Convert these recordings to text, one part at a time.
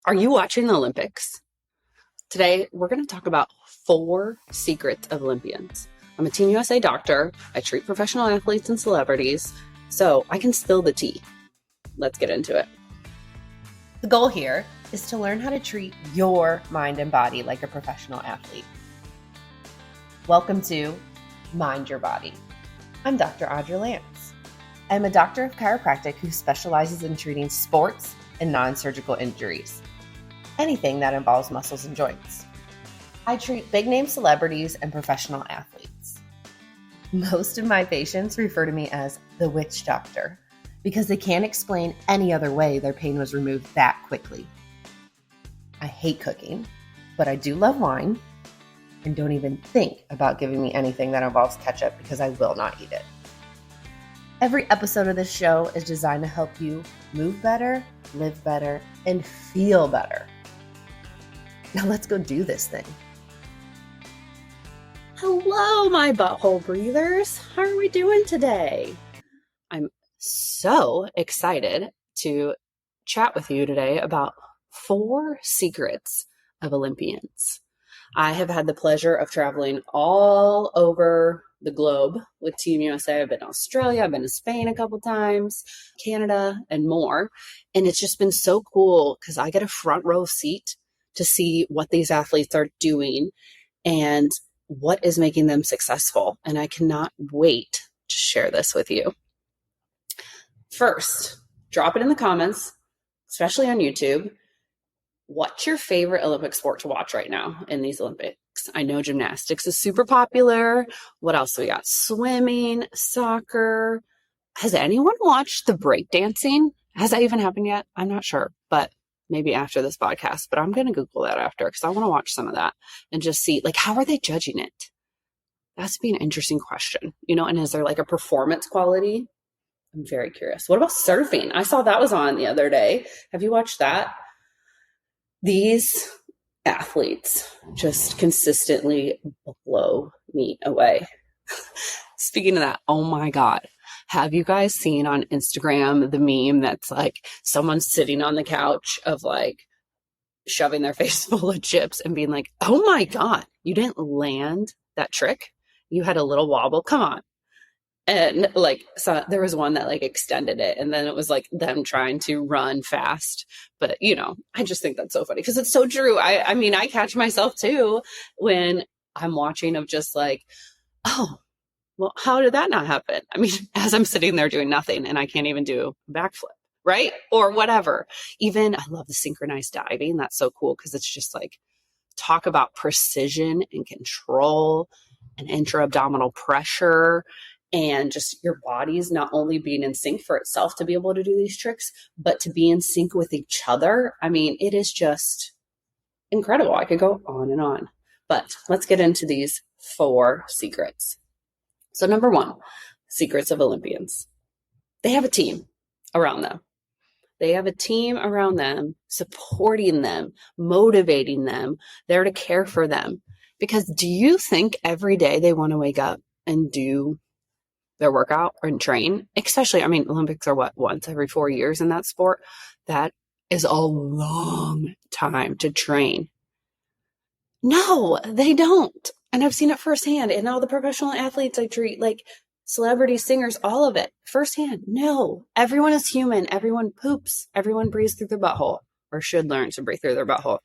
Are you watching the Olympics? Today, we're going to talk about 4 secrets of Olympians. I'm a Team USA doctor. I treat professional athletes and celebrities, so I can spill the tea. Let's get into it. The goal here is to learn how to treat your mind and body like a professional athlete. Welcome to Mind Your Body. I'm Dr. Audra Lance. I'm a doctor of chiropractic who specializes in treating sports and non-surgical injuries. Anything that involves muscles and joints. I treat big-name celebrities and professional athletes. Most of my patients refer to me as the witch doctor because they can't explain any other way their pain was removed that quickly. I hate cooking, but I do love wine, and don't even think about giving me anything that involves ketchup because I will not eat it. Every episode of this show is designed to help you move better, live better, and feel better. Now let's go do this thing. Hello, my butthole breathers. How are we doing today? I'm so excited to chat with you today about 4 secrets of Olympians. I have had the pleasure of traveling all over the globe with Team USA. I've been to Australia, I've been to Spain a couple times, Canada, and more. And it's just been so cool because I get a front row seat to see what these athletes are doing and what is making them successful. And I cannot wait to share this with you. First, drop it in the comments, especially on YouTube. What's your favorite Olympic sport to watch right now in these Olympics? I know gymnastics is super popular. What else do we got? Swimming, soccer. Has anyone watched the breakdancing? Has that even happened yet? I'm not sure, but maybe after this podcast. But I'm going to Google that after because I want to watch some of that and just see, like, how are they judging it? That's be an interesting question, and is there like a performance quality? I'm very curious. What about surfing? I saw that was on the other day. Have you watched that? These athletes just consistently blow me away. Speaking of that, oh my God. Have you guys seen on Instagram the meme that's like someone sitting on the couch of like shoving their face full of chips and being like, oh my God, you didn't land that trick? You had a little wobble. Come on. And like, so there was one that like extended it and then it was like them trying to run fast. But I just think that's so funny because it's so true. I mean, I catch myself too when I'm watching of just like, oh, well, how did that not happen? I mean, as I'm sitting there doing nothing and I can't even do a backflip, right? Or whatever. Even I love the synchronized diving. That's so cool because it's just like talk about precision and control and intra-abdominal pressure. And just your body's not only being in sync for itself to be able to do these tricks, but to be in sync with each other. I mean, it is just incredible. I could go on and on. But let's get into these 4 secrets. So number 1, secrets of Olympians. They have a team around them. They have a team around them, supporting them, motivating them, there to care for them. Because do you think every day they want to wake up and do their workout and train? Especially, I mean, Olympics are once every 4 years in that sport. That is a long time to train. No, they don't. And I've seen it firsthand. And all the professional athletes I treat, like celebrity singers, all of it firsthand. No, everyone is human. Everyone poops. Everyone breathes through their butthole or should learn to breathe through their butthole.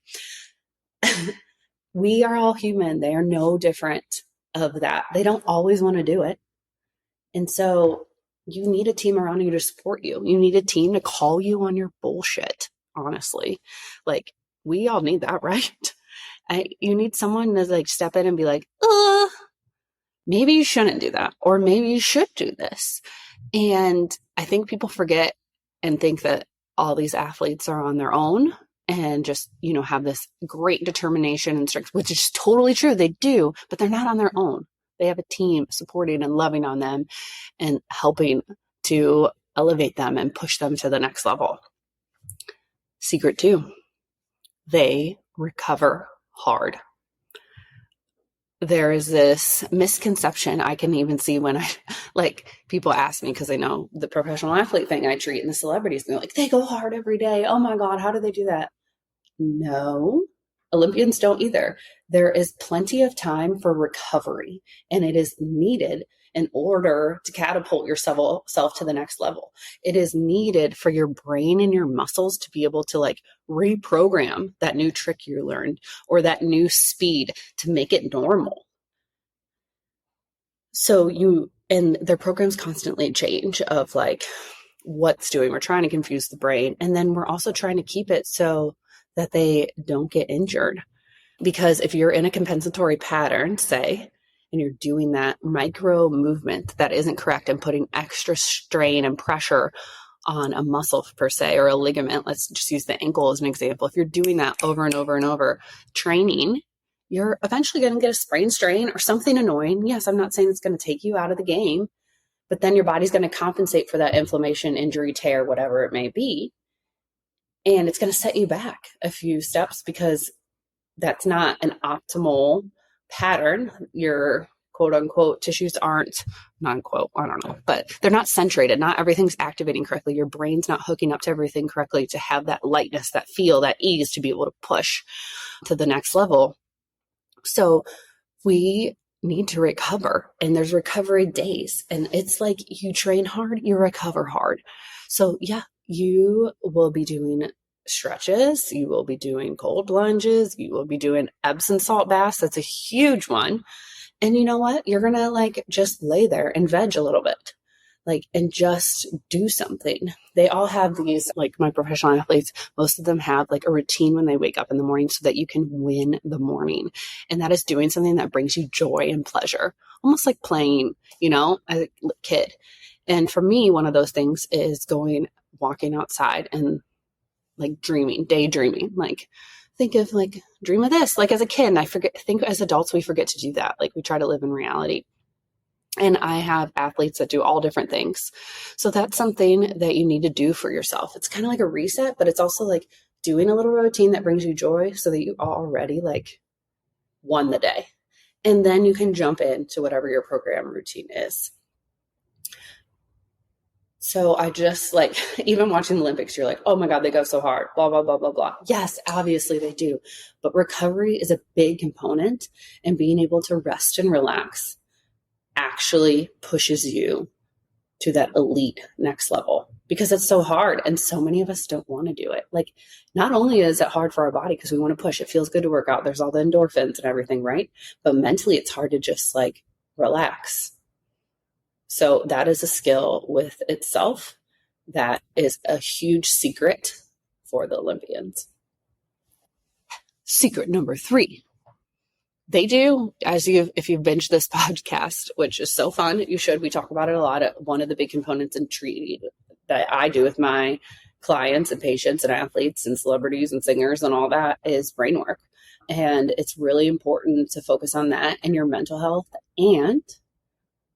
We are all human. They are no different of that. They don't always want to do it. And so you need a team around you to support you. You need a team to call you on your bullshit, honestly. Like, we all need that, right? You need someone to like step in and be like, maybe you shouldn't do that. Or maybe you should do this. And I think people forget and think that all these athletes are on their own and just, have this great determination and strength, which is totally true. They do, but they're not on their own. They have a team supporting and loving on them and helping to elevate them and push them to the next level. Secret 2, they recover hard. There is this misconception I can even see when people ask me, because they know the professional athlete thing I treat and the celebrities, and they're like, they go hard every day. Oh my God, how do they do that? No, Olympians don't either. There is plenty of time for recovery, and it is needed in order to catapult yourself to the next level. It is needed for your brain and your muscles to be able to like reprogram that new trick you learned or that new speed to make it normal. So and their programs constantly change of like what's doing. We're trying to confuse the brain. And then we're also trying to keep it so that they don't get injured. Because if you're in a compensatory pattern, say, and you're doing that micro movement that isn't correct and putting extra strain and pressure on a muscle per se, or a ligament, let's just use the ankle as an example. If you're doing that over and over and over, training, you're eventually going to get a sprain, strain, or something annoying. Yes, I'm not saying it's going to take you out of the game, but then your body's going to compensate for that inflammation, injury, tear, whatever it may be. And it's going to set you back a few steps because that's not an optimal pattern. Your quote unquote tissues aren't, non-quote, I don't know, but they're not centrated. Not everything's activating correctly. Your brain's not hooking up to everything correctly to have that lightness, that feel, that ease to be able to push to the next level. So we need to recover, and there's recovery days, and it's like you train hard, you recover hard. So yeah, you will be doing stretches, you will be doing cold plunges, you will be doing Epsom salt baths. That's a huge one. And you know what? You're going to like just lay there and veg a little bit, like, and just do something. They all have these, like my professional athletes, most of them have like a routine when they wake up in the morning so that you can win the morning. And that is doing something that brings you joy and pleasure, almost like playing, as a kid. And for me, one of those things is walking outside and like daydreaming, like think of like dream of this. Like as a kid, and I think as adults, we forget to do that. Like we try to live in reality. And I have athletes that do all different things. So that's something that you need to do for yourself. It's kind of like a reset, but it's also like doing a little routine that brings you joy so that you already like won the day. And then you can jump into whatever your program routine is. So I just like, even watching the Olympics, you're like, oh my God, they go so hard, blah, blah, blah, blah, blah. Yes, obviously they do. But recovery is a big component, and being able to rest and relax actually pushes you to that elite next level, because it's so hard. And so many of us don't want to do it. Like, not only is it hard for our body because we want to push, it feels good to work out. There's all the endorphins and everything, right? But mentally it's hard to just like relax. So that is a skill with itself that is a huge secret for the Olympians. Secret number 3. They do, if you've binged this podcast, which is so fun, you should. We talk about it a lot. One of the big components in treating that I do with my clients and patients and athletes and celebrities and singers and all that is brain work. And it's really important to focus on that and your mental health and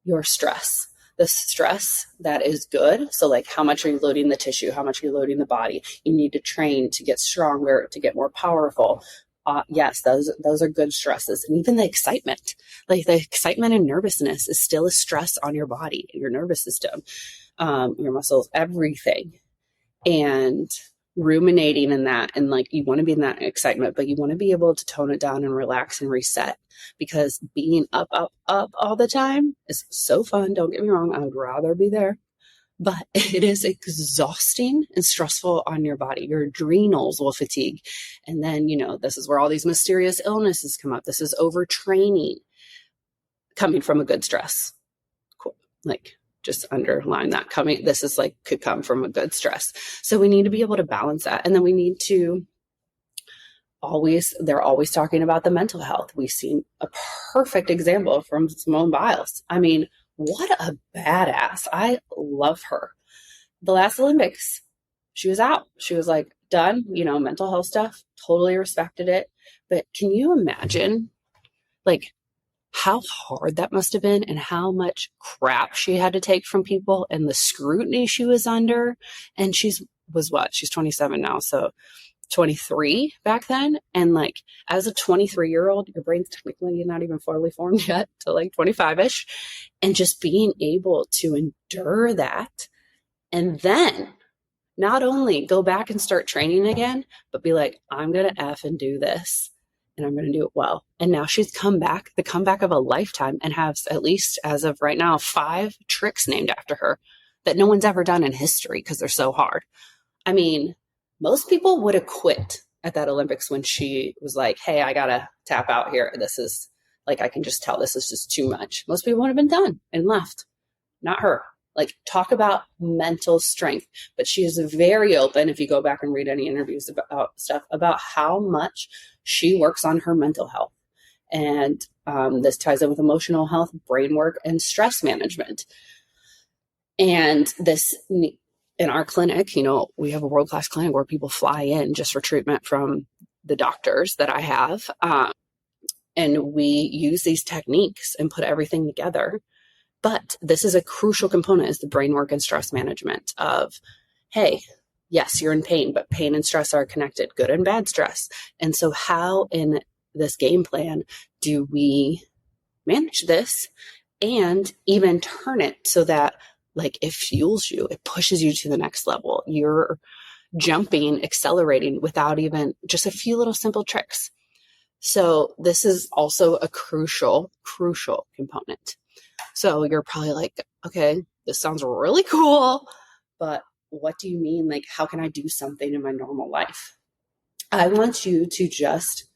your stress. The stress that is good. So like, how much are you loading the tissue? How much are you loading the body? You need to train to get stronger, to get more powerful. Yes, those are good stresses. And even the excitement, like the excitement and nervousness is still a stress on your body, your nervous system, your muscles, everything. And ruminating in that, and like, you want to be in that excitement, but you want to be able to tone it down and relax and reset, because being up all the time is so fun. Don't get me wrong. I would rather be there, but it is exhausting and stressful on your body. Your adrenals will fatigue. And then, this is where all these mysterious illnesses come up. This is overtraining coming from a good stress. Cool. Like, just underline that this is like, could come from a good stress. So we need to be able to balance that. And then we need to they're always talking about the mental health. We've seen a perfect example from Simone Biles. I mean, what a badass. I love her. The last Olympics, she was out. She was like, done, mental health stuff, totally respected it. But can you imagine like how hard that must have been, and how much crap she had to take from people, and the scrutiny she was under? And she's 27 now. So 23 back then. And like, as a 23-year-old, your brain's technically not even fully formed yet to like 25-ish. And just being able to endure that, and then not only go back and start training again, but be like, I'm going to F and do this and I'm going to do it well. And now she's come back, the comeback of a lifetime, and has at least as of right now, 5 tricks named after her that no one's ever done in history because they're so hard. I mean, most people would have quit at that Olympics when she was like, hey, I got to tap out here. This is like, I can just tell this is just too much. Most people would have been done and left. Not her. Like, talk about mental strength. But she is very open, if you go back and read any interviews about stuff, about how much she works on her mental health. And this ties in with emotional health, brain work, and stress management. And this, in our clinic, you know, we have a world-class clinic where people fly in just for treatment from the doctors that I have. And we use these techniques and put everything together. But this is a crucial component, is the brain work and stress management of, hey, yes, you're in pain, but pain and stress are connected, good and bad stress. And so how in this game plan do we manage this and even turn it so that, like, it fuels you, it pushes you to the next level. You're jumping, accelerating without even just a few little simple tricks. So this is also a crucial component. So you're probably like, okay, this sounds really cool, but what do you mean? Like, how can I do something in my normal life? I want you to just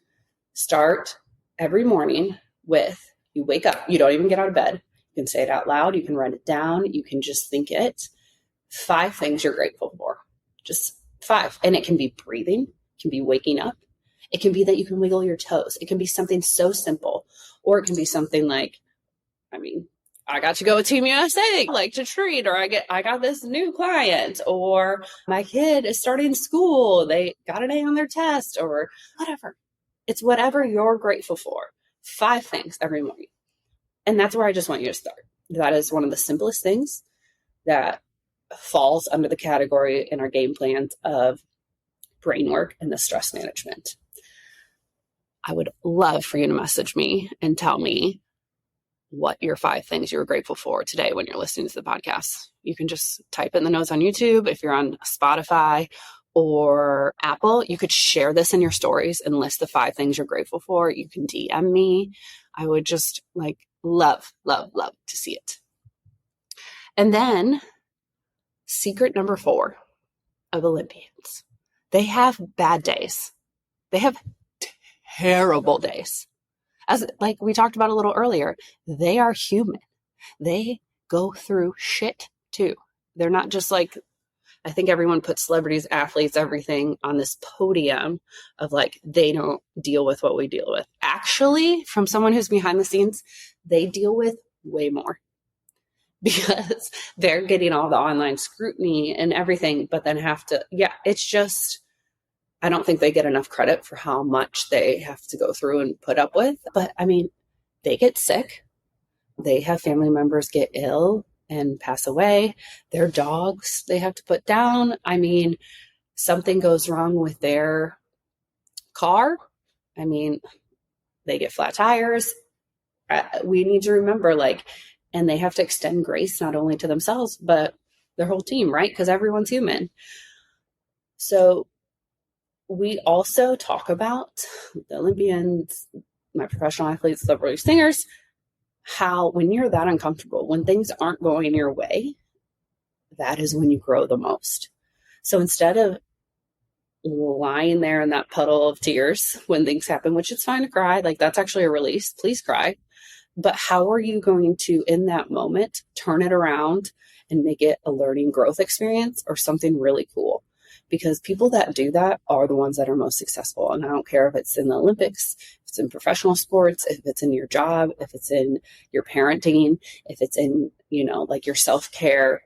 start every morning with, you wake up, you don't even get out of bed. You can say it out loud. You can write it down. You can just think it. 5 things you're grateful for. Just 5. And it can be breathing. It can be waking up. It can be that you can wiggle your toes. It can be something so simple. Or it can be something like, I mean, I got to go with Team USA, like, to treat, or I got this new client, or my kid is starting school. They got an A on their test, or whatever. It's whatever you're grateful for. 5 things every morning. And that's where I just want you to start. That is one of the simplest things that falls under the category in our game plans of brain work and the stress management. I would love for you to message me and tell me what your 5 things you were grateful for today when you're listening to the podcast. You can just type in the notes on YouTube. If you're on Spotify or Apple, you could share this in your stories and list the 5 things you're grateful for. You can DM me. I would just love to see it. And then secret number 4 of Olympians. They have bad days. They have terrible days. As like we talked about a little earlier, they are human. They go through shit too. They're not just like, I think everyone puts celebrities, athletes, everything on this podium of like, they don't deal with what we deal with. Actually, from someone who's behind the scenes, they deal with way more because they're getting all the online scrutiny and everything, but then have to, it's just, I don't think they get enough credit for how much they have to go through and put up with. But I mean, they get sick. They have family members get ill and pass away. Their dogs, they have to put down. I mean, something goes wrong with their car. I mean, they get flat tires. We need to remember, and they have to extend grace not only to themselves, but their whole team, right? Because everyone's human. So we also talk about the Olympians, my professional athletes, celebrity singers, how when you're that uncomfortable, when things aren't going your way, that is when you grow the most. So instead of lying there in that puddle of tears when things happen, which it's fine to cry, that's actually a release, please cry. But how are you going to, in that moment, turn it around and make it a learning growth experience or something really cool? Because people that do that are the ones that are most successful. And I don't care if it's in the Olympics, if it's in professional sports, if it's in your job, if it's in your parenting, if it's in, your self-care,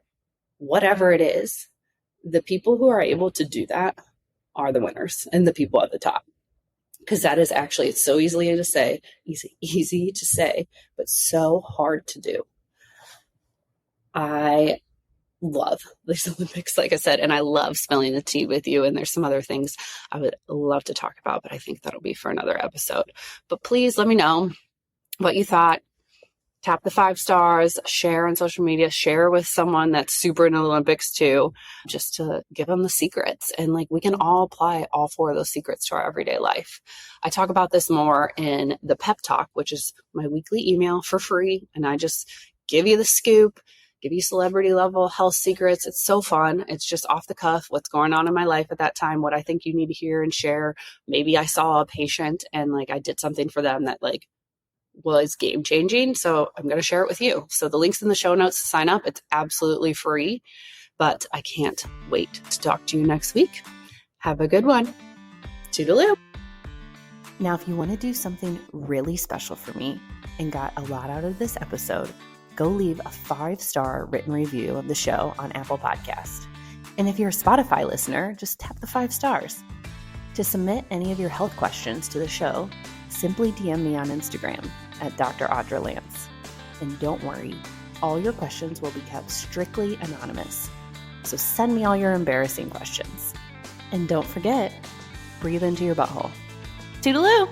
whatever it is, the people who are able to do that are the winners and the people at the top. Because that is actually, it's so easy to say, but so hard to do. I love these Olympics, like I said, and I love spilling the tea with you. And there's some other things I would love to talk about, but I think that'll be for another episode. But please let me know what you thought. tap the 5 stars, share on social media, share with someone that's super into the Olympics too, just to give them the secrets. And like, we can all apply all 4 of those secrets to our everyday life. I talk about this more in the Pep Talk, which is my weekly email for free. And I just give you the scoop, give you celebrity level health secrets. It's so fun. It's just off the cuff, what's going on in my life at that time, what I think you need to hear and share. Maybe I saw a patient and like I did something for them that like was game changing. So I'm going to share it with you. So the link's in the show notes to sign up. It's absolutely free, but I can't wait to talk to you next week. Have a good one. Toodaloo. Now, if you want to do something really special for me and got a lot out of this episode, go leave a 5-star written review of the show on Apple Podcast. And if you're a Spotify listener, just tap the 5 stars. To submit any of your health questions to the show, simply DM me on Instagram at Dr. Audra Lance. And don't worry, all your questions will be kept strictly anonymous. So send me all your embarrassing questions. And don't forget, breathe into your butthole. Toodaloo!